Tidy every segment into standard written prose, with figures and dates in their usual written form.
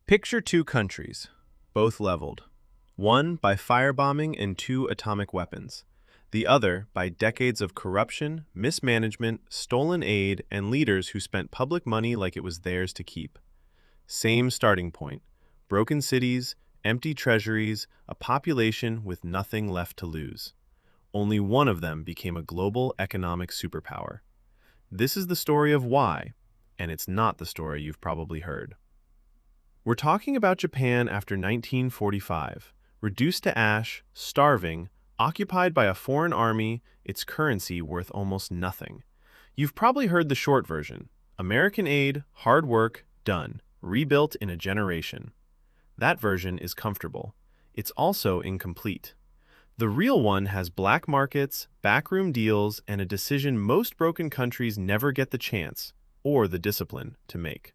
Picture two countries, both leveled. One by firebombing and two atomic weapons. The other by decades of corruption, mismanagement, stolen aid, and leaders who spent public money like it was theirs to keep. Same starting point. Broken cities, empty treasuries, a population with nothing left to lose. Only one of them became a global economic superpower. This is the story of why, and it's not the story you've probably heard. We're talking about Japan after 1945, reduced to ash, starving, occupied by a foreign army, its currency worth almost nothing. You've probably heard the short version: American aid, hard work, done, rebuilt in a generation. That version is comfortable. It's also incomplete. The real one has black markets, backroom deals, and a decision most broken countries never get the chance, or the discipline, to make.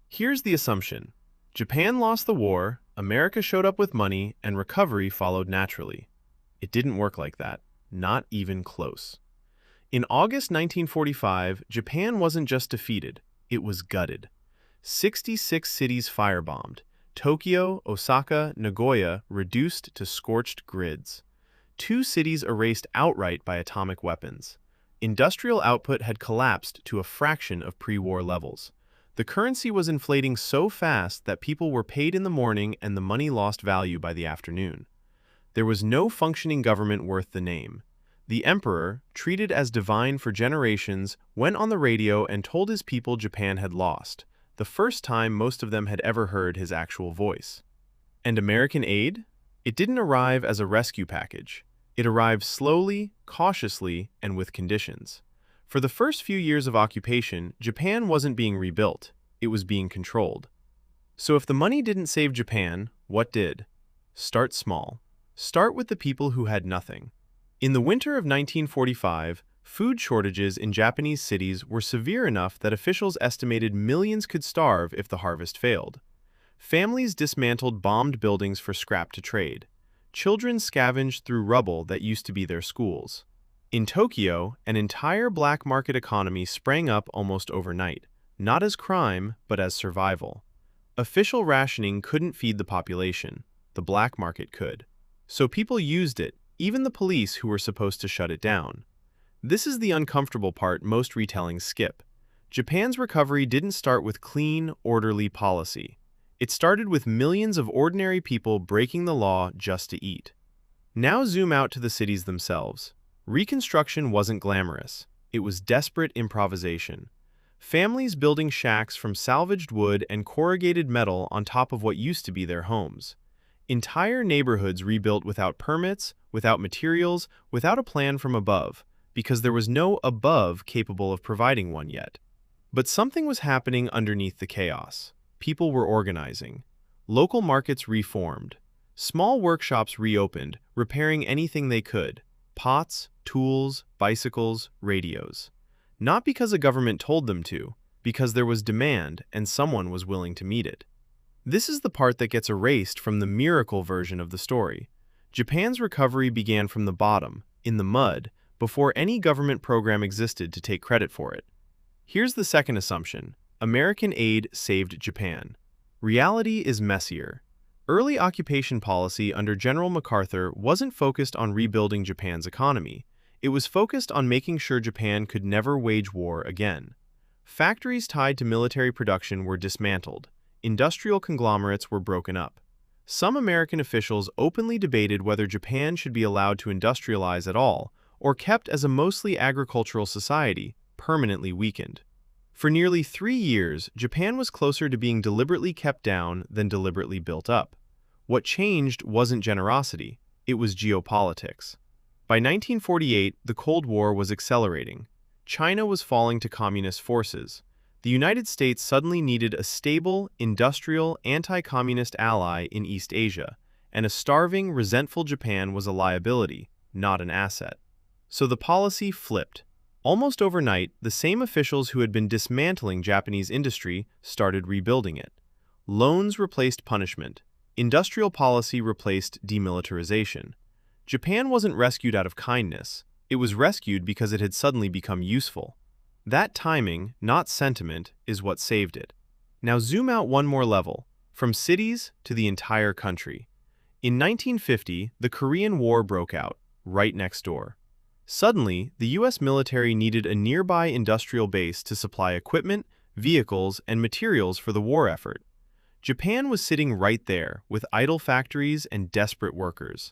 Here's the assumption. Japan lost the war, America showed up with money, and recovery followed naturally. It didn't work like that, not even close. In August 1945, Japan wasn't just defeated, it was gutted. 66 cities firebombed. Tokyo, Osaka, Nagoya reduced to scorched grids. 2 cities erased outright by atomic weapons. Industrial output had collapsed to a fraction of pre-war levels. The currency was inflating so fast that people were paid in the morning and the money lost value by the afternoon. There was no functioning government worth the name. The emperor, treated as divine for generations, went on the radio and told his people Japan had lost, the first time most of them had ever heard his actual voice. And American aid? It didn't arrive as a rescue package. It arrived slowly, cautiously, and with conditions. For the first few years of occupation, Japan wasn't being rebuilt, it was being controlled. So if the money didn't save Japan, what did? Start small. Start with the people who had nothing. In the winter of 1945, food shortages in Japanese cities were severe enough that officials estimated millions could starve if the harvest failed. Families dismantled bombed buildings for scrap to trade. Children scavenged through rubble that used to be their schools. In Tokyo, an entire black market economy sprang up almost overnight, not as crime, but as survival. Official rationing couldn't feed the population. The black market could. So people used it, even the police who were supposed to shut it down. This is the uncomfortable part most retellings skip. Japan's recovery didn't start with clean, orderly policy. It started with millions of ordinary people breaking the law just to eat. Now zoom out to the cities themselves. Reconstruction wasn't glamorous. It was desperate improvisation. Families building shacks from salvaged wood and corrugated metal on top of what used to be their homes. Entire neighborhoods rebuilt without permits, without materials, without a plan from above, because there was no above capable of providing one yet. But something was happening underneath the chaos. People were organizing. Local markets reformed. Small workshops reopened, repairing anything they could. Pots, tools, bicycles, radios. Not because a government told them to, because there was demand and someone was willing to meet it. This is the part that gets erased from the miracle version of the story. Japan's recovery began from the bottom, in the mud, before any government program existed to take credit for it. Here's the second assumption. American aid saved Japan. Reality is messier. Early occupation policy under General MacArthur wasn't focused on rebuilding Japan's economy. It was focused on making sure Japan could never wage war again. Factories tied to military production were dismantled. Industrial conglomerates were broken up. Some American officials openly debated whether Japan should be allowed to industrialize at all, or kept as a mostly agricultural society, permanently weakened. For nearly 3 years, Japan was closer to being deliberately kept down than deliberately built up. What changed wasn't generosity, it was geopolitics. By 1948, the Cold War was accelerating. China was falling to communist forces. The United States suddenly needed a stable, industrial, anti-communist ally in East Asia, and a starving, resentful Japan was a liability, not an asset. So the policy flipped. Almost overnight, the same officials who had been dismantling Japanese industry started rebuilding it. Loans replaced punishment. Industrial policy replaced demilitarization. Japan wasn't rescued out of kindness. It was rescued because it had suddenly become useful. That timing, not sentiment, is what saved it. Now zoom out one more level. from cities to the entire country. In 1950, the Korean War broke out, right next door. Suddenly, the U.S. military needed a nearby industrial base to supply equipment, vehicles, and materials for the war effort. Japan was sitting right there, with idle factories and desperate workers.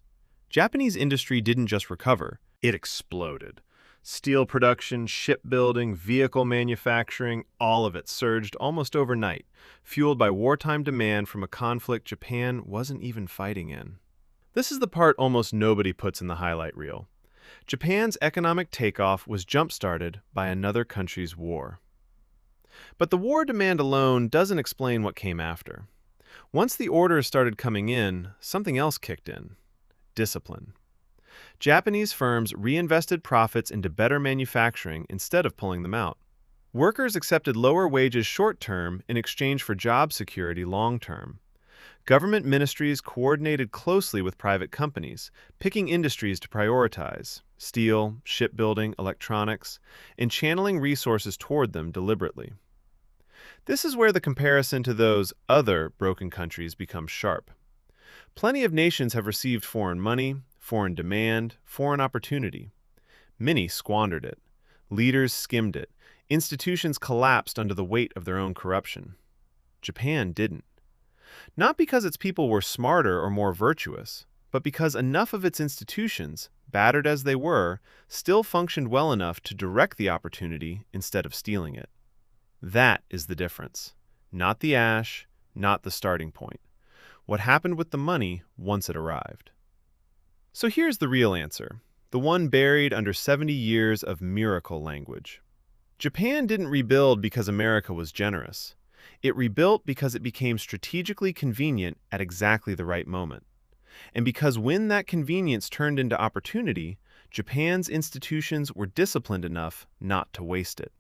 Japanese industry didn't just recover, it exploded. Steel production, shipbuilding, vehicle manufacturing, all of it surged almost overnight, fueled by wartime demand from a conflict Japan wasn't even fighting in. This is the part almost nobody puts in the highlight reel. Japan's economic takeoff was jump-started by another country's war. But the war demand alone doesn't explain what came after. Once the orders started coming in, something else kicked in: discipline. Japanese firms reinvested profits into better manufacturing instead of pulling them out. Workers accepted lower wages short-term in exchange for job security long-term. Government ministries coordinated closely with private companies, picking industries to prioritize: steel, shipbuilding, electronics, and channeling resources toward them deliberately. This is where the comparison to those other broken countries becomes sharp. Plenty of nations have received foreign money, foreign demand, foreign opportunity. Many squandered it. Leaders skimmed it. Institutions collapsed under the weight of their own corruption. Japan didn't. Not because its people were smarter or more virtuous, but because enough of its institutions, battered as they were, still functioned well enough to direct the opportunity instead of stealing it. That is the difference. Not the ash, not the starting point. What happened with the money once it arrived. So here's the real answer, the one buried under 70 years of miracle language. Japan didn't rebuild because America was generous. It rebuilt because it became strategically convenient at exactly the right moment. And because when that convenience turned into opportunity, Japan's institutions were disciplined enough not to waste it.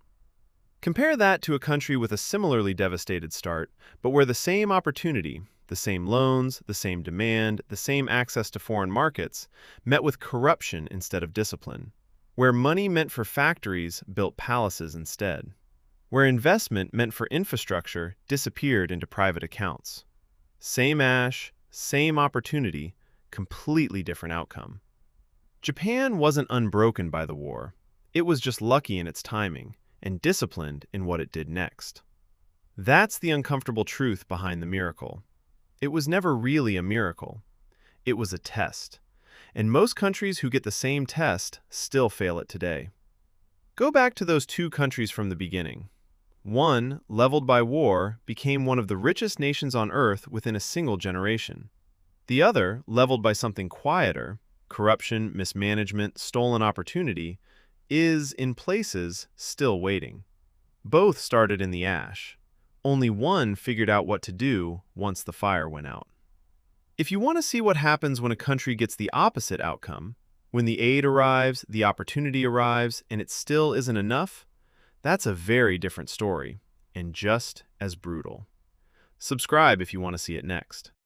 Compare that to a country with a similarly devastated start, but where the same opportunity, the same loans, the same demand, the same access to foreign markets, met with corruption instead of discipline. Where money meant for factories built palaces instead. Where investment meant for infrastructure disappeared into private accounts. Same ash, same opportunity, completely different outcome. Japan wasn't unbroken by the war. It was just lucky in its timing and disciplined in what it did next. That's the uncomfortable truth behind the miracle. It was never really a miracle. It was a test. And most countries who get the same test still fail it today. Go back to those two countries from the beginning. One, leveled by war, became one of the richest nations on Earth within a single generation. The other, leveled by something quieter, corruption, mismanagement, stolen opportunity, is, in places, still waiting. Both started in the ash. Only one figured out what to do once the fire went out. If you want to see what happens when a country gets the opposite outcome, when the aid arrives, the opportunity arrives, and it still isn't enough, that's a very different story, and just as brutal. Subscribe if you want to see it next.